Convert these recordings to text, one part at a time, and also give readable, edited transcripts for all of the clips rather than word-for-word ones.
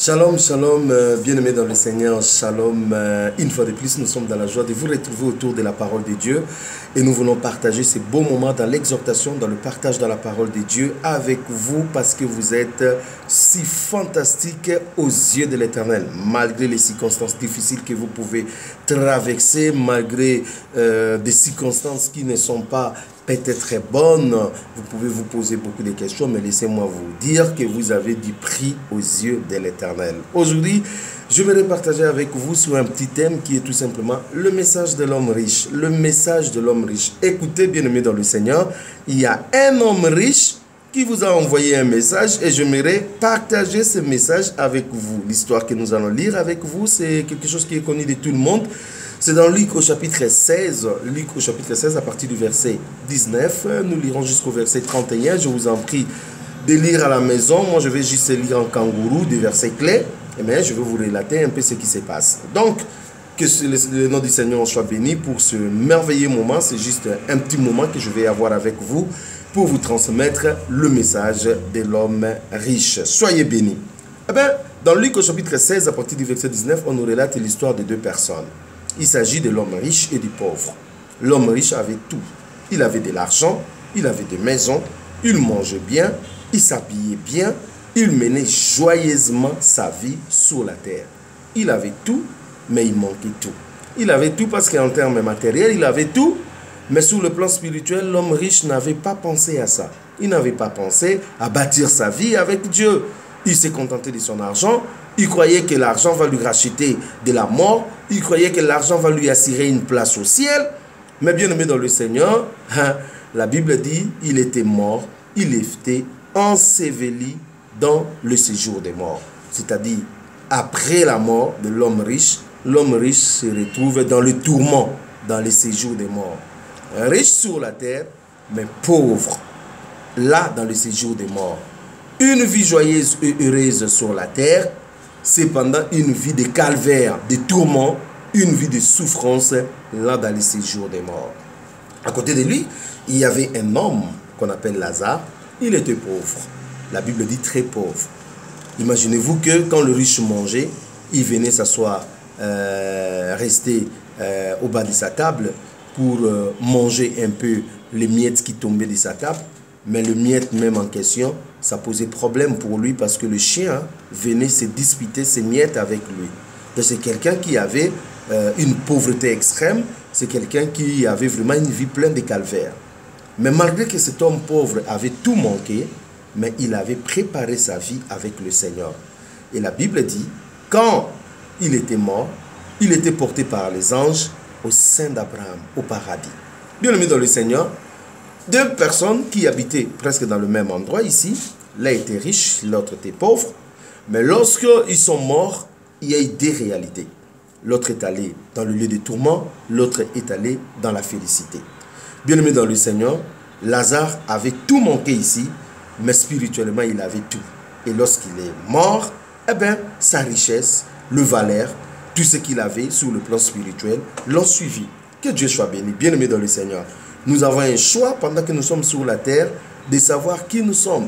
Shalom, shalom, bien-aimés dans le Seigneur, shalom. Une fois de plus, nous sommes dans la joie de vous retrouver autour de la parole de Dieu et nous voulons partager ces beaux moments dans l'exhortation, dans le partage de la parole de Dieu avec vous parce que vous êtes si fantastiques aux yeux de l'Éternel, malgré les circonstances difficiles que vous pouvez traverser, malgré des circonstances qui ne sont pas peut-être très bonne, vous pouvez vous poser beaucoup de questions, mais laissez-moi vous dire que vous avez du prix aux yeux de l'Éternel. Aujourd'hui, je vais partager avec vous sur un petit thème qui est tout simplement le message de l'homme riche. Le message de l'homme riche. Écoutez, bien-aimés dans le Seigneur, il y a un homme riche qui vous a envoyé un message et j'aimerais partager ce message avec vous. L'histoire que nous allons lire avec vous, c'est quelque chose qui est connu de tout le monde. C'est dans Luc au chapitre 16, Luc au chapitre 16 à partir du verset 19. Nous lirons jusqu'au verset 31. Je vous en prie de lire à la maison. Moi, je vais juste lire en kangourou des versets clés. Et bien, je vais vous relater un peu ce qui se passe. Donc, que le nom du Seigneur soit béni pour ce merveilleux moment. C'est juste un petit moment que je vais avoir avec vous pour vous transmettre le message de l'homme riche. Soyez bénis. Eh bien, dans Luc au chapitre 16 à partir du verset 19, on nous relate l'histoire de deux personnes. Il s'agit de l'homme riche et du pauvre. L'homme riche avait tout. Il avait de l'argent, il avait des maisons, il mangeait bien, il s'habillait bien, il menait joyeusement sa vie sur la terre. Il avait tout, mais il manquait tout. Il avait tout parce qu'en termes matériels, il avait tout, mais sur le plan spirituel, l'homme riche n'avait pas pensé à ça. Il n'avait pas pensé à bâtir sa vie avec Dieu. Il s'est contenté de son argent. Il croyait que l'argent va lui racheter de la mort. Il croyait que l'argent va lui assurer une place au ciel. Mais bien aimé dans le Seigneur, la Bible dit, il était mort, il était enseveli dans le séjour des morts. C'est-à-dire, après la mort de l'homme riche se retrouve dans le tourment, dans le séjour des morts. Riche sur la terre, mais pauvre, là dans le séjour des morts. Une vie joyeuse et heureuse sur la terre, cependant une vie de calvaire, de tourment, une vie de souffrance là dans les séjours des morts. À côté de lui, il y avait un homme qu'on appelle Lazare. Il était pauvre. La Bible dit très pauvre. Imaginez-vous que quand le riche mangeait, il venait s'asseoir, rester au bas de sa table pour manger un peu les miettes qui tombaient de sa table. Mais le miette même en question, ça posait problème pour lui parce que le chien venait se disputer ses miettes avec lui. Donc c'est quelqu'un qui avait une pauvreté extrême, c'est quelqu'un qui avait vraiment une vie pleine de calvaire. Mais malgré que cet homme pauvre avait tout manqué, mais il avait préparé sa vie avec le Seigneur. Et la Bible dit, quand il était mort, il était porté par les anges au sein d'Abraham, au paradis. Bien aimé dans le Seigneur, deux personnes qui habitaient presque dans le même endroit ici, l'un était riche, l'autre était pauvre, mais lorsqu'ils sont morts, il y a eu deux réalités. L'autre est allé dans le lieu de tourment, l'autre est allé dans la félicité. Bien aimé dans le Seigneur, Lazare avait tout manqué ici, mais spirituellement il avait tout. Et lorsqu'il est mort, eh bien, sa richesse, le valeur, tout ce qu'il avait sur le plan spirituel, l'ont suivi. Que Dieu soit béni, bien aimé dans le Seigneur. Nous avons un choix pendant que nous sommes sur la terre de savoir qui nous sommes,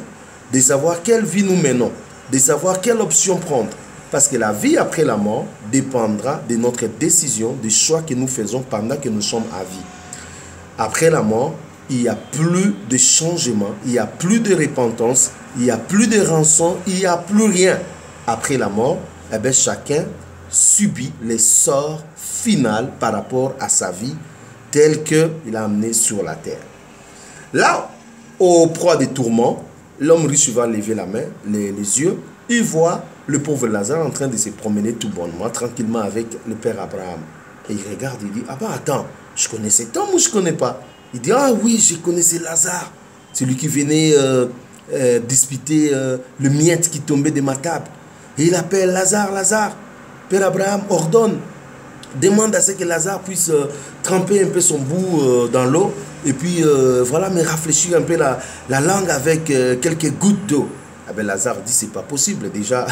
de savoir quelle vie nous menons, de savoir quelle option prendre. Parce que la vie après la mort dépendra de notre décision, des choix que nous faisons pendant que nous sommes à vie. Après la mort, il n'y a plus de changement, il n'y a plus de repentance, il n'y a plus de rançon, il n'y a plus rien. Après la mort, eh bien, chacun subit les sorts finaux par rapport à sa vie tel qu'il a amené sur la terre. Là, au proie des tourments, l'homme riche va lever la main, les yeux, il voit le pauvre Lazare en train de se promener tout bonnement, tranquillement avec le père Abraham. Et il regarde, il dit, ah ben attends, je connais cet homme ou je ne connais pas? Il dit, ah oui, je connaissais Lazare, celui qui venait disputer le miette qui tombait de ma table. Et il appelle Lazare, Lazare. Père Abraham ordonne, demande à ce que Lazare puisse tremper un peu son bout dans l'eau et puis voilà, mais rafraîchir un peu la langue avec quelques gouttes d'eau. Ah ben Lazare dit c'est pas possible. Déjà,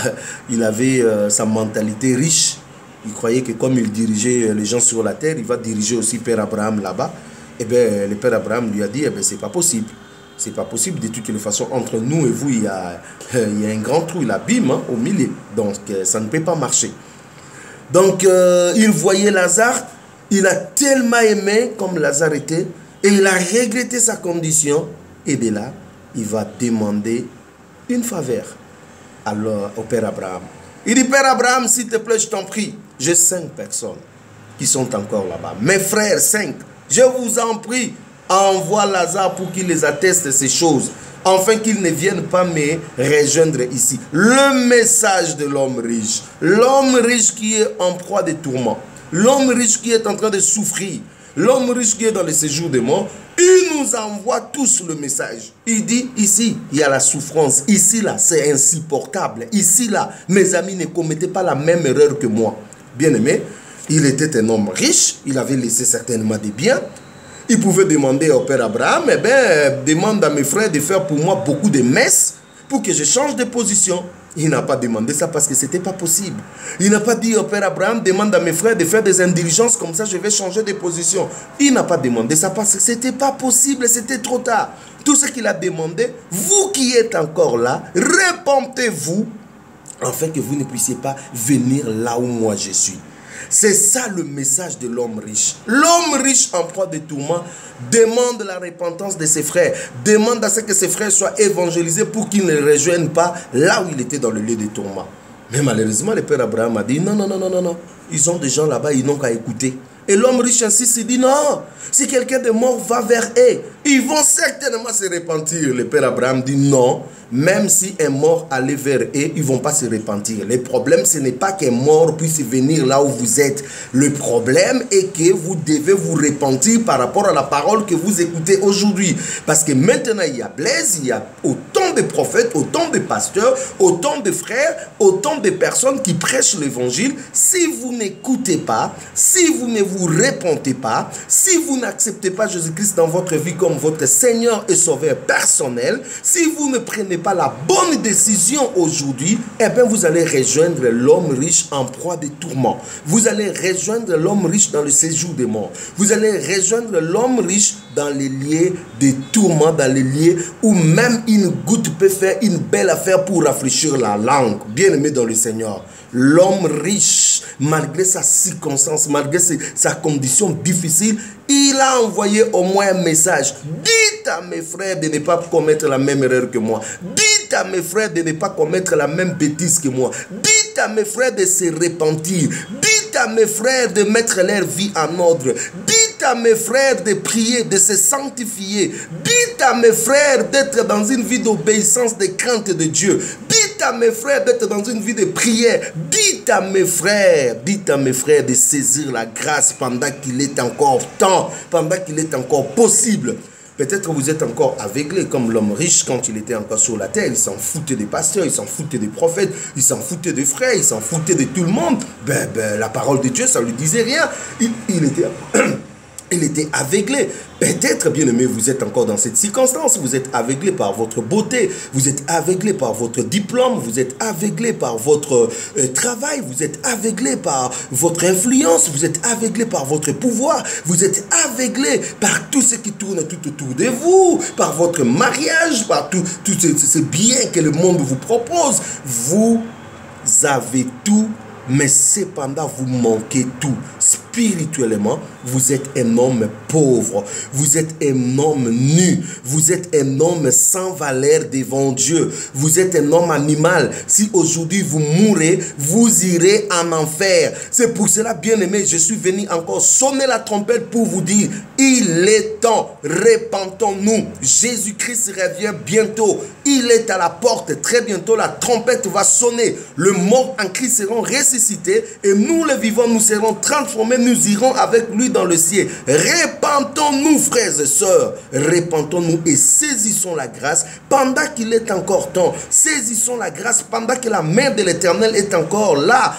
il avait sa mentalité riche. Il croyait que comme il dirigeait les gens sur la terre, il va diriger aussi Père Abraham là-bas. Et bien le Père Abraham lui a dit, eh ben c'est pas possible. C'est pas possible. De toutes les façons, entre nous et vous, il y a un grand trou, l'abîme au milieu. Donc, ça ne peut pas marcher. Donc, il voyait Lazare. Il a tellement aimé comme Lazare était. Et il a regretté sa condition. Et de là, il va demander une faveur alors, au Père Abraham. Il dit, Père Abraham, s'il te plaît, je t'en prie. J'ai 5 personnes qui sont encore là-bas. Mes frères, 5. Je vous en prie, envoie Lazare pour qu'il les atteste ces choses, afin qu'ils ne viennent pas me rejoindre ici. Le message de l'homme riche qui est en proie de tourments, l'homme riche qui est en train de souffrir, l'homme riche qui est dans le séjour des morts, il nous envoie tous le message. Il dit, ici, il y a la souffrance. Ici, là, c'est insupportable. Ici, là, mes amis, ne commettez pas la même erreur que moi. Bien-aimé, il était un homme riche. Il avait laissé certainement des biens. Il pouvait demander au Père Abraham, eh bien, demande à mes frères de faire pour moi beaucoup de messes pour que je change de position. Il n'a pas demandé ça parce que ce n'était pas possible. Il n'a pas dit au Père Abraham, demande à mes frères de faire des indulgences, comme ça je vais changer de position. Il n'a pas demandé ça parce que ce n'était pas possible, c'était trop tard. Tout ce qu'il a demandé, vous qui êtes encore là, répentez-vous, afin que vous ne puissiez pas venir là où moi je suis. C'est ça le message de l'homme riche. L'homme riche en proie de tourments demande la repentance de ses frères. Demande à ce que ses frères soient évangélisés pour qu'ils ne rejoignent pas là où il était dans le lieu de tourments. Mais malheureusement, le Père Abraham a dit non, non, non, non, non, non. Ils ont des gens là-bas, ils n'ont qu'à écouter. Et l'homme riche insiste, il dit non, si quelqu'un de mort va vers eux, ils vont certainement se repentir. Le Père Abraham dit non, même si un mort allait vers eux, ils ne vont pas se repentir. Le problème, ce n'est pas qu'un mort puisse venir là où vous êtes. Le problème est que vous devez vous repentir par rapport à la parole que vous écoutez aujourd'hui. Parce que maintenant, il y a Blaise, il y a autant de prophètes, autant de pasteurs, autant de frères, autant de personnes qui prêchent l'évangile. Si vous n'écoutez pas, si vous ne vous repentez pas, si vous n'acceptez pas Jésus-Christ dans votre vie comme votre Seigneur et Sauveur personnel, si vous ne prenez pas la bonne décision aujourd'hui, eh bien vous allez rejoindre l'homme riche en proie des tourments. Vous allez rejoindre l'homme riche dans le séjour des morts. Vous allez rejoindre l'homme riche dans les lieux des tourments, dans les lieux où même une goutte peut faire une belle affaire pour rafraîchir la langue. Bien-aimé dans le Seigneur, l'homme riche, malgré sa circonstance, malgré sa condition difficile, il a envoyé au moins un message. Dites à mes frères de ne pas commettre la même erreur que moi. Dites à mes frères de ne pas commettre la même bêtise que moi. Dites à mes frères de se repentir. Dites à mes frères de mettre leur vie en ordre. Dites à mes frères de prier, de se sanctifier. Dites à mes frères d'être dans une vie d'obéissance, de crainte de Dieu. Dites à mes frères d'être dans une vie de prière. Dites à mes frères de saisir la grâce pendant qu'il est encore temps, pendant qu'il est encore possible. Peut-être vous êtes encore aveuglé comme l'homme riche quand il était encore sur la terre. Il s'en foutait des pasteurs, il s'en foutait des prophètes, il s'en foutait des frères, il s'en foutait de tout le monde. La parole de Dieu, ça ne lui disait rien. Il était aveuglé. Peut-être, bien aimé, vous êtes encore dans cette circonstance. Vous êtes aveuglé par votre beauté. Vous êtes aveuglé par votre diplôme. Vous êtes aveuglé par votre travail. Vous êtes aveuglé par votre influence. Vous êtes aveuglé par votre pouvoir. Vous êtes aveuglé par tout ce qui tourne tout autour de vous. Par votre mariage. Par tous ces biens que le monde vous propose. Vous avez tout. Mais cependant, vous manquez tout. Spirituellement, vous êtes un homme pauvre. Vous êtes un homme nu. Vous êtes un homme sans valeur devant Dieu. Vous êtes un homme animal. Si aujourd'hui vous mourrez, vous irez en enfer. C'est pour cela, bien aimé, je suis venu encore sonner la trompette pour vous dire, il est temps, repentons-nous. Jésus-Christ revient bientôt. Il est à la porte. Très bientôt, la trompette va sonner. Le mort en Christ seront ressuscités et nous, les vivants, nous serons transformés. Nous irons avec lui dans le ciel. Repentons-nous, frères et sœurs. Repentons-nous et saisissons la grâce pendant qu'il est encore temps. Saisissons la grâce pendant que la main de l'Éternel est encore là.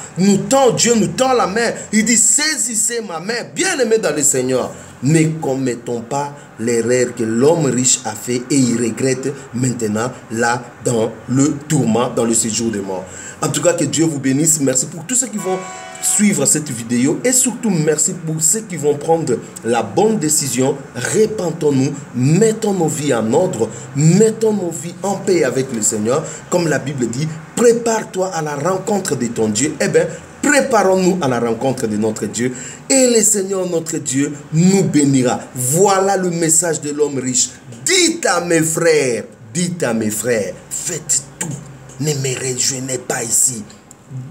Dieu nous tend la main. Il dit, saisissez ma main. Bien-aimés dans le Seigneur, ne commettons pas l'erreur que l'homme riche a fait et il regrette maintenant là dans le tourment, dans le séjour des morts. En tout cas, que Dieu vous bénisse. Merci pour tous ceux qui vont suivre cette vidéo et surtout merci pour ceux qui vont prendre la bonne décision. Repentons-nous, mettons nos vies en ordre, mettons nos vies en paix avec le Seigneur. Comme la Bible dit, prépare-toi à la rencontre de ton Dieu. Eh bien, préparons-nous à la rencontre de notre Dieu et le Seigneur notre Dieu nous bénira. Voilà le message de l'homme riche. Dites à mes frères, faites tout, ne me rejoignez pas ici.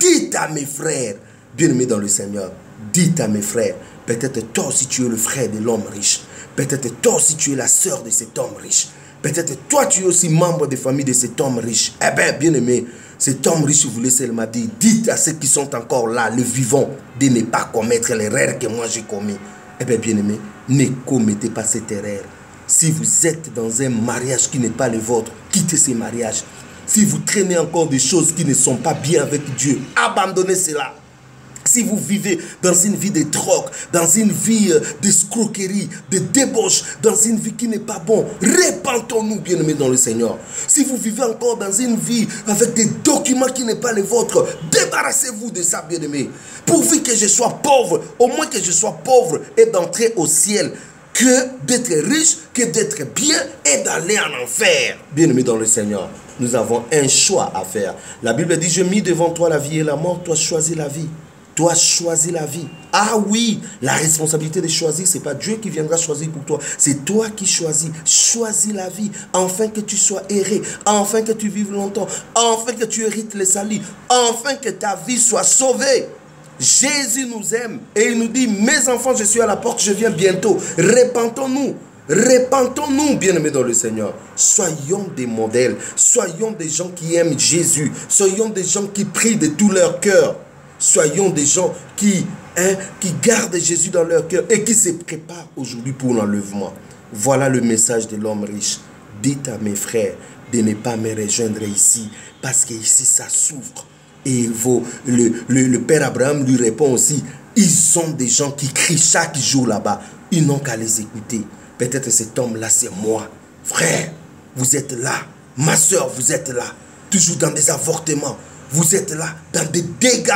Dites à mes frères, bien-aimés dans le Seigneur, dites à mes frères, peut-être toi aussi tu es le frère de l'homme riche, peut-être toi aussi tu es la sœur de cet homme riche, peut-être toi tu es aussi membre de famille de cet homme riche. Eh bien, bien-aimé, cet homme riche voulait seulement dire, dites à ceux qui sont encore là, les vivants, de ne pas commettre l'erreur que moi j'ai commis. Eh bien, bien-aimé, ne commettez pas cette erreur. Si vous êtes dans un mariage qui n'est pas le vôtre, quittez ce mariage. Si vous traînez encore des choses qui ne sont pas bien avec Dieu, abandonnez cela. Si vous vivez dans une vie de drogue, dans une vie d'escroquerie, de débauche, dans une vie qui n'est pas bonne, repentons-nous, bien-aimés dans le Seigneur. Si vous vivez encore dans une vie avec des documents qui n'est pas les vôtres, débarrassez-vous de ça, bien-aimés. Pourvu que je sois pauvre, au moins que je sois pauvre et d'entrer au ciel, que d'être riche, que d'être bien et d'aller en enfer. Bien-aimés dans le Seigneur, nous avons un choix à faire. La Bible dit, je mis devant toi la vie et la mort, toi choisis la vie. Toi, choisis la vie. Ah oui, la responsabilité de choisir, ce n'est pas Dieu qui viendra choisir pour toi. C'est toi qui choisis. Choisis la vie. Enfin que tu sois erré. Enfin que tu vives longtemps. Enfin que tu hérites le salut. Enfin que ta vie soit sauvée. Jésus nous aime. Et il nous dit, mes enfants, je suis à la porte, je viens bientôt. Repentons-nous. Repentons-nous, bien-aimés dans le Seigneur. Soyons des modèles. Soyons des gens qui aiment Jésus. Soyons des gens qui prient de tout leur cœur. Soyons des gens qui gardent Jésus dans leur cœur et qui se préparent aujourd'hui pour l'enlèvement. Voilà le message de l'homme riche. Dites à mes frères de ne pas me rejoindre ici, parce qu'ici ça souffre. Et le père Abraham lui répond aussi, ils sont des gens qui crient chaque jour là-bas. Ils n'ont qu'à les écouter. Peut-être cet homme-là, c'est moi. Frère, vous êtes là. Ma soeur, vous êtes là. Toujours dans des avortements. Vous êtes là dans des dégâts.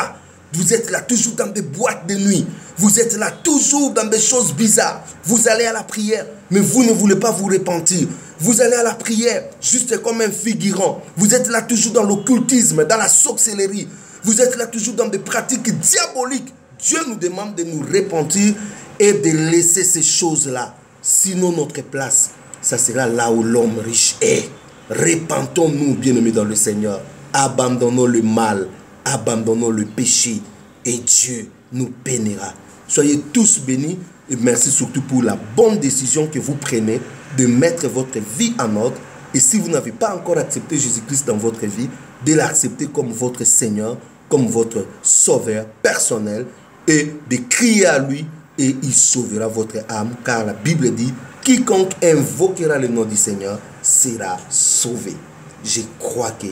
Vous êtes là toujours dans des boîtes de nuit. Vous êtes là toujours dans des choses bizarres. Vous allez à la prière, mais vous ne voulez pas vous repentir. Vous allez à la prière juste comme un figurant. Vous êtes là toujours dans l'occultisme, dans la sorcellerie. Vous êtes là toujours dans des pratiques diaboliques. Dieu nous demande de nous repentir et de laisser ces choses-là. Sinon, notre place, ça sera là où l'homme riche est. Repentons-nous, bien-aimés dans le Seigneur. Abandonnons le mal. Abandonnons le péché et Dieu nous bénira. Soyez tous bénis et merci surtout pour la bonne décision que vous prenez de mettre votre vie en ordre. Et si vous n'avez pas encore accepté Jésus-Christ dans votre vie, de l'accepter comme votre Seigneur, comme votre sauveur personnel et de crier à lui et il sauvera votre âme. Car la Bible dit, quiconque invoquera le nom du Seigneur sera sauvé. Je crois que